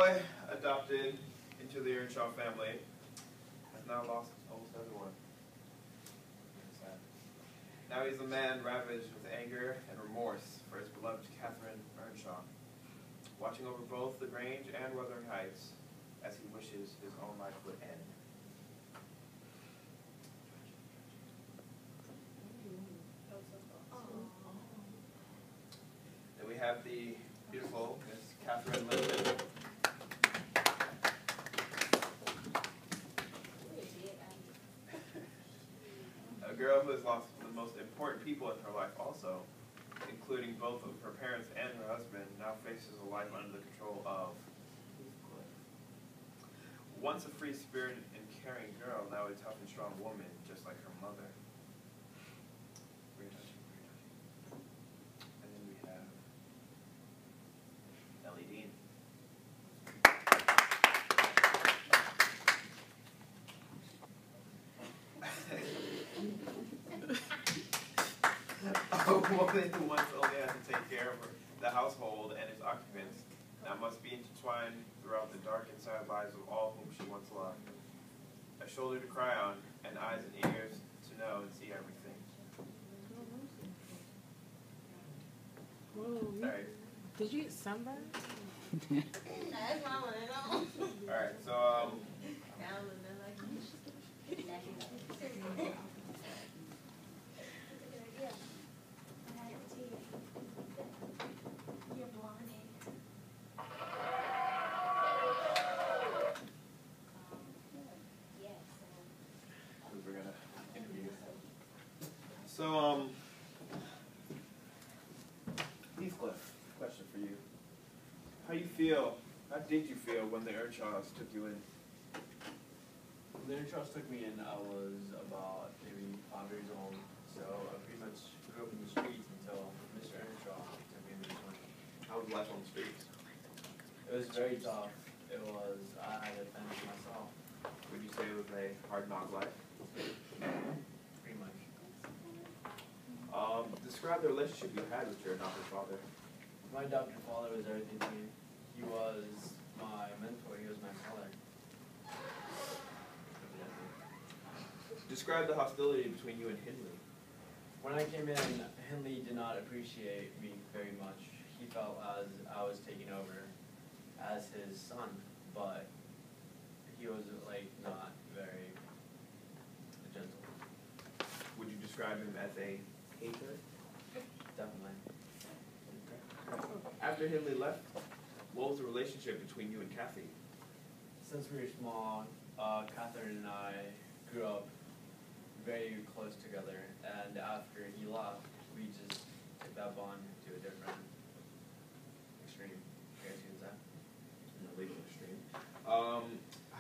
boy adopted into the Earnshaw family has now lost almost everyone. Sad. Now he's a man ravaged with anger and remorse for his beloved Catherine Earnshaw, watching over both the Grange and Wuthering Heights as he wishes his own life would end. Then we have the beautiful Miss Catherine Linden. A girl who has lost the most important people in her life also, including both of her parents and her husband, now faces a life under the control of once a free-spirited and caring girl, now a tough and strong woman, just like her mother. Very touching, very touching. And then we have Ellie Dean. A woman who once only had to take care of the household and its occupants, now must be intertwined throughout the dark and sad lives of all whom she once loved. A shoulder to cry on, and eyes and ears to know and see everything. Whoa, Sorry. did you eat sunburn? That's my one. Alright, so we're gonna interview. So Heathcliff, question for you. How did you feel when the Earnshaws took you in? When the Earnshaws took me in, I was about maybe 5 years old, so I pretty much grew up in the streets until Mr. Earnshaw took me into the country. How was life on the streets? It was very tough. I had to fend for myself, Would you say it was a hard knock life? pretty much. Describe the relationship you had with your adopted father. My adopted father was everything to me. He was my mentor, he was my father. Describe the hostility between you and Hindley. When I came in, Hindley did not appreciate me very much. He felt as I was taking over as his son, but he was like not very gentle. Would you describe him as a hater? Definitely. After Hindley left, what was the relationship between you and Kathy? Since we were small, Catherine and I grew up very close together, and after he left, we just took that bond to a different extreme. I guess you can say. In the legal extreme.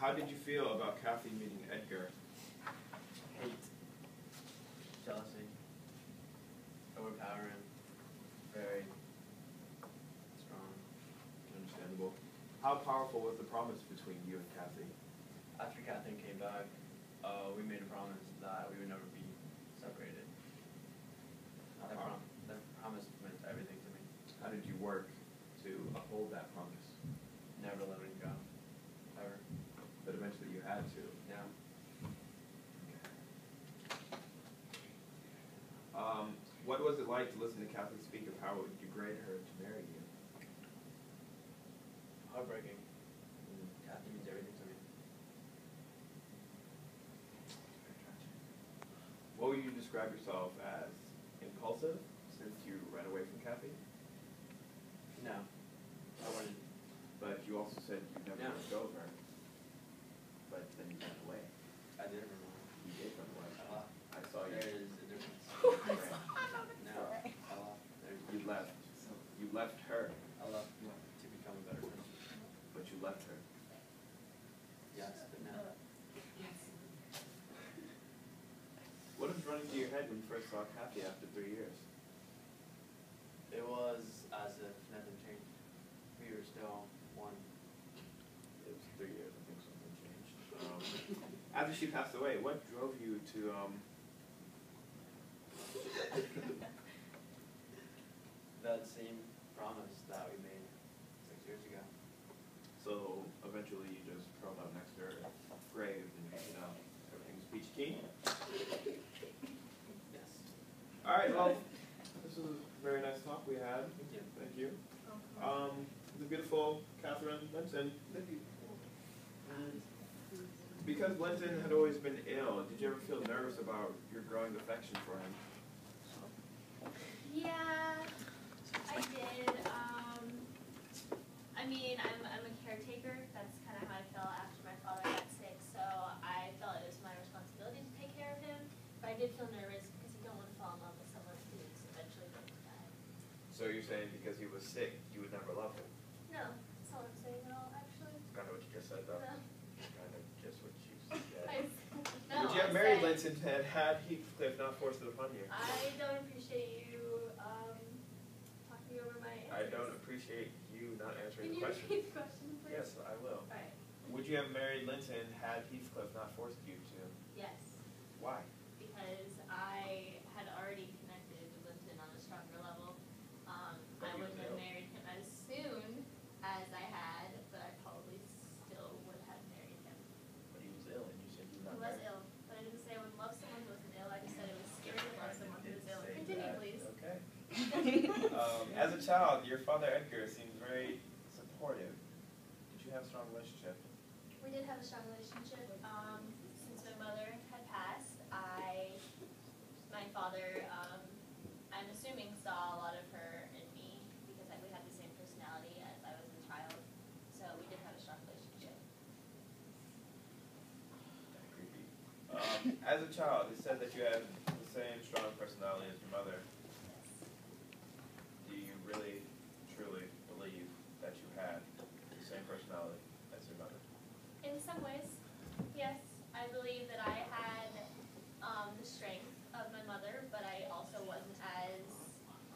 How did you feel about Kathy meeting Edgar? Hate, jealousy, overpowering, very strong. Understandable. How powerful was the promise between you and Kathy? After Catherine came back, we made a promise that we would never be separated. That promise meant everything to me. How did you work to uphold that promise? Never letting go. Ever. But eventually you had to. Yeah. What was it like to listen to Kathy speak of how it would degrade her to marry you? Heartbreaking. Kathy means everything to me. What would you describe yourself as? Impulsive, since you ran away from Kathy? No. I wouldn't. But you also said you never Yeah. let go of her. But then you ran away. I did run away. You did run away. I saw you. There is a difference. No. I left. You left. You left her, I left to become a better person. but you left her. Yes, but no. What was running through your head when you first saw Kathy after 3 years? It was as if nothing changed. We were still one. It was 3 years. I think something changed. After she passed away, what drove you to That same promise that we made 6 years ago. So eventually you just curled up next to her grave and everything's peachy keen. Yes. All right, well, this was a very nice talk we had. Thank you. Thank you. The beautiful Catherine Linton. Because Linton had always been ill, did you ever feel nervous about your growing affection for him? Yeah, I did. I mean, I'm a caretaker. That's kind of how I felt after my father got sick. So I felt it was my responsibility to take care of him. But I did feel nervous because you don't want to fall in love with someone who's eventually going to die. So you're saying because he was sick, you would never love him? No, that's not what I'm saying. No, actually. That's kind of what you just said, though. No. Kind of just what you said. No, Would you have I married said- Linton had Heathcliff not forced it upon you? I don't appreciate you talking over my answers. I don't appreciate you not answering Can the you question. repeat the question, please? Yes, I will. Alright. Would you have married Linton had Heathcliff not forced you to? Yes, Why? because I had already connected with Linton on a stronger level. But I he was wouldn't have ill. married him as soon as I had, but I probably still would have married him. But he was ill, and you said you He were not was married. ill, but I didn't say I would love someone who wasn't ill. I just said it was scary to love someone who did was ill. say Continue, that. please. Okay. As a child, your father Edgar seemed very supportive. Did you have a strong relationship? We did have a strong relationship. Since my mother had passed, my father, I'm assuming saw a lot of her in me because we had the same personality as I was a child. So we did have a strong relationship. Kind of creepy. As a child, it said that you had the same strong personality as your mother. Yes. Do you really, truly believe that you had the same personality as your mother? In some ways, yes. I believe that I had the strength of my mother, but I also wasn't as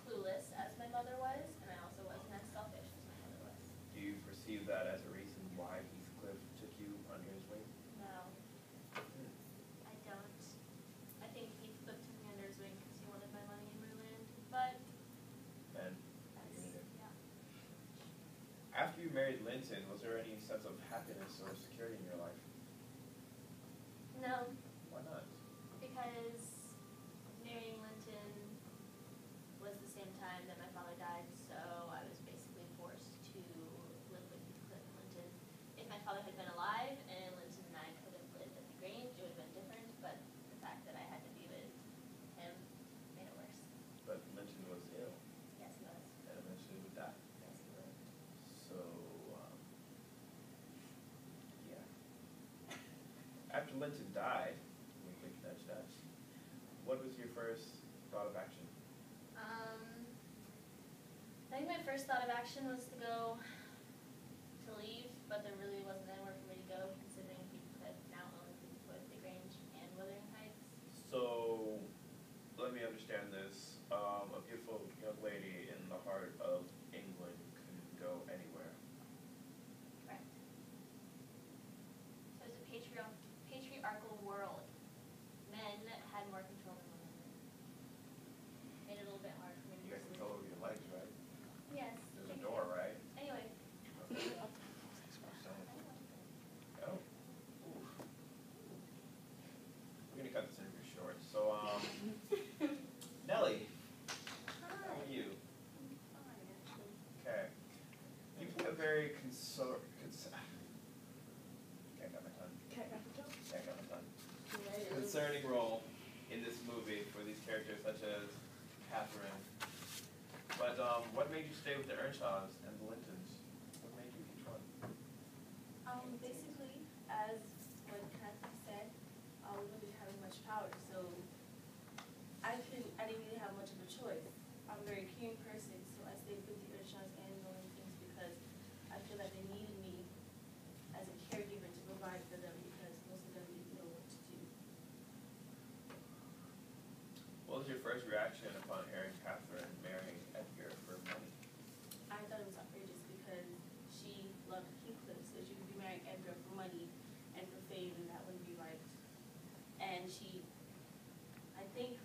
clueless as my mother was, and I also wasn't as selfish as my mother was. Do you perceive that as a reason why Heathcliff took you under his wing? No, I don't. I think Heathcliff took me under his wing because he wanted my money and my land, but And that's, yeah. after you married Linton, was there any sense of happiness or security in your life? No, Why not? because marrying Linton was the same time that my father died, so I was basically forced to live with Heathcliff and Linton. If my father had been alive and Linton and I could have lived at the Grange, it would have been different, but the fact that I had to be with him made it worse. But Linton was ill Yes, he was. and eventually would die. Yes, he was. So, yeah. After Linton died, what was your first thought of action? I think my first thought of action was to go to leave, but there really wasn't anywhere for me to go, considering Heathcliff now owns both the Grange and Wuthering Heights. So, let me understand this. A beautiful young lady in the heart of England couldn't go anywhere. Correct. So it's a patriarchal world. Men had more control than women did. Made it a little bit hard for me to You got pursue. control over your legs, right? Yes. There's a thank door, you. right? Anyway. Okay. Oh. Oof. We're gonna cut this interview short. So, Nellie, how Hi. are you? Fine, actually. Okay. You play a very concerning role in this movie for these characters such as Catherine. But what made you stay with the Earnshaws and the Lintons? What made you each one? Basically, as what Kathy said, we didn't have much power, so I didn't really have much of a choice. I'm a very caring person, so I stayed with the Earnshaws and the Lintons because I feel that they needed me as a caregiver to provide for them because most of them didn't know what to do. What was your first reaction upon hearing Catherine marrying Edgar for money? I thought it was outrageous because she loved Heathcliff, so she would be marrying Edgar for money and for fame, and that wouldn't be right. And I think,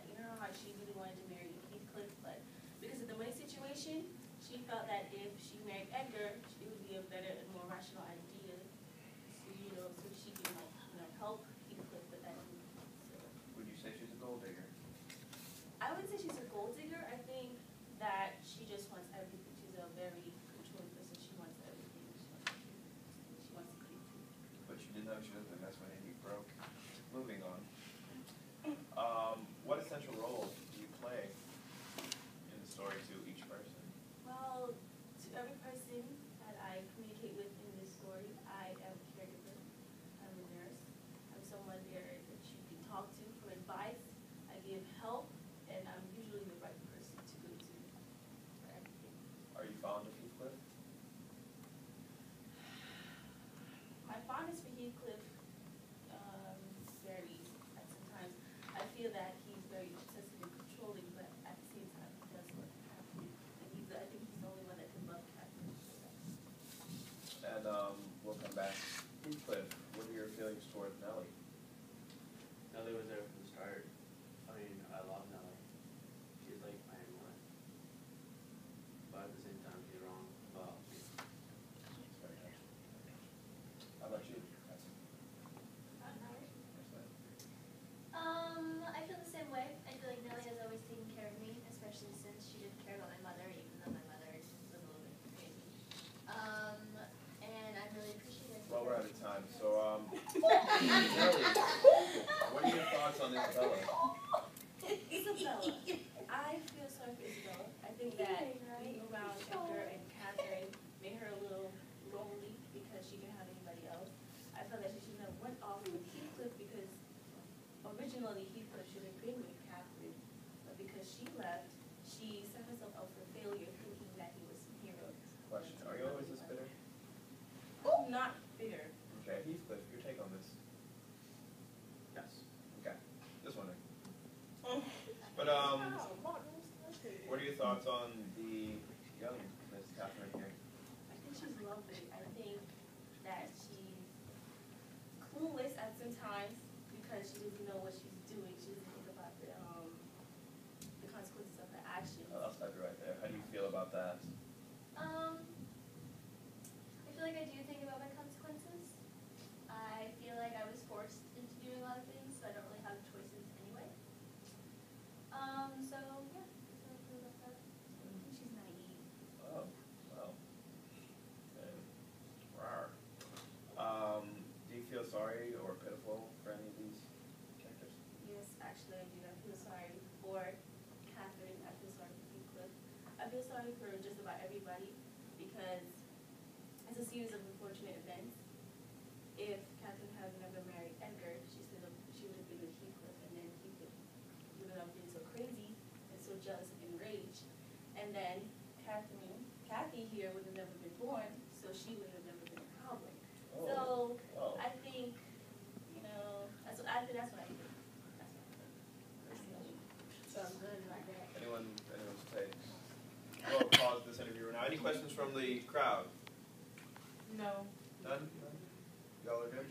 you know how she really wanted to marry Heathcliff, but because of the money situation, she felt that if she married Edgar, it would be a better and more rational idea. So, so she can help Heathcliff with that. So, Would you say she's a gold digger? I wouldn't say she's a gold digger. I think that she just wants everything. She's a very controlling person. She wants everything. She wants to keep. But you didn't know she was gonna mess when he broke. Moving on. What essential role do you play in the story to each person? Well, to every person that I communicate with in this story, I am a caregiver. I'm a nurse. I'm someone there that you can talk to for advice. I give help, and I'm usually the right person to go to for everything. Are you fond of Heathcliff? My fondness for Heathcliff varies at some times. I feel that he's very obsessive and controlling, but at the same time, he does love Catherine. And I think he's the only one that can love Catherine. And we'll come back. Heathcliff, what are your feelings towards Nellie? Nellie was there from the start. I mean, I love Nellie. She's like my one. But at the same time, she's wrong about me. How about you? I feel the same way. I feel like Nellie has always taken care of me, especially since she didn't care about my mother, even though my mother was a little bit crazy. And I really appreciate it. Well, we're out of time. So, Nellie, what are your thoughts on Isabella? Isabella. I feel sorry for Isabella. I think that being around Edgar and Catherine made her a little lonely because she didn't have anybody else. I felt that she shouldn't have went off with Heathcliff because originally Heathcliff should have been with Catherine, but because she left, she set herself up for failure thinking that he was some hero. Question, are you always this bitter? I'm not bitter. Okay, Heathcliff, your take on this? Yes. Okay, just wondering. But, what are your thoughts on the young Miss Catherine here? I think she's lovely. I think that she's clueless at some times because she doesn't know what she's doing. She doesn't think about the consequences of her actions. I'll stop you right there. How do you feel about that? I feel like I do think about my consequences. I feel like I was forced into doing a lot of things, so I don't really have choices anyway. So yeah, that's how I feel about that. I think she's naive. Oh, well. Okay. Rawr. Do you feel sorry or pitiful for any of these characters? Yes, actually I do. I feel sorry for Catherine. I feel sorry for Heathcliff. I feel sorry for just about everybody because it's a series of unfortunate events. If Catherine had never married Edgar, she would have been with Heathcliff, and then Heathcliff would have been so crazy and so jealous and enraged. And then Kathy here would have never been born, so she would have never been a problem. So I think, that's what I think. That's what I think. Personally. So I'm good like that. Anyone's take? We'll pause this interview now. Any questions from the crowd? No. None? Y'all are good?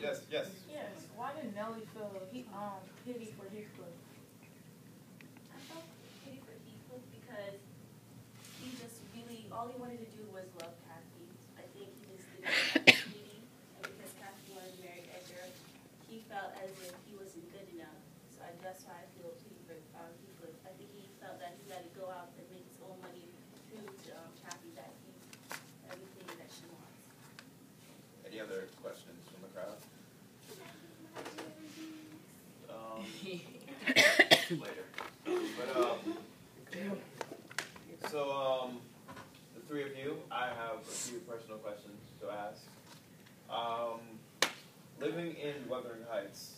Yes, yes. Yes. Why did Nellie feel pity for Heathcliff? I felt pity for Heathcliff because he just really, all he wanted to do was love Kathy. I think he just didn't have opportunity, and because Kathy wanted to marry Edgar, he felt as if he wasn't good enough. So that's why I feel pity for Heathcliff. I think he felt that he had to go out and make his own money to prove to Kathy that he's everything that she wants. Any other questions from the crowd? Later. But, the three of you, I have a few personal questions to ask. Living in Wuthering Heights,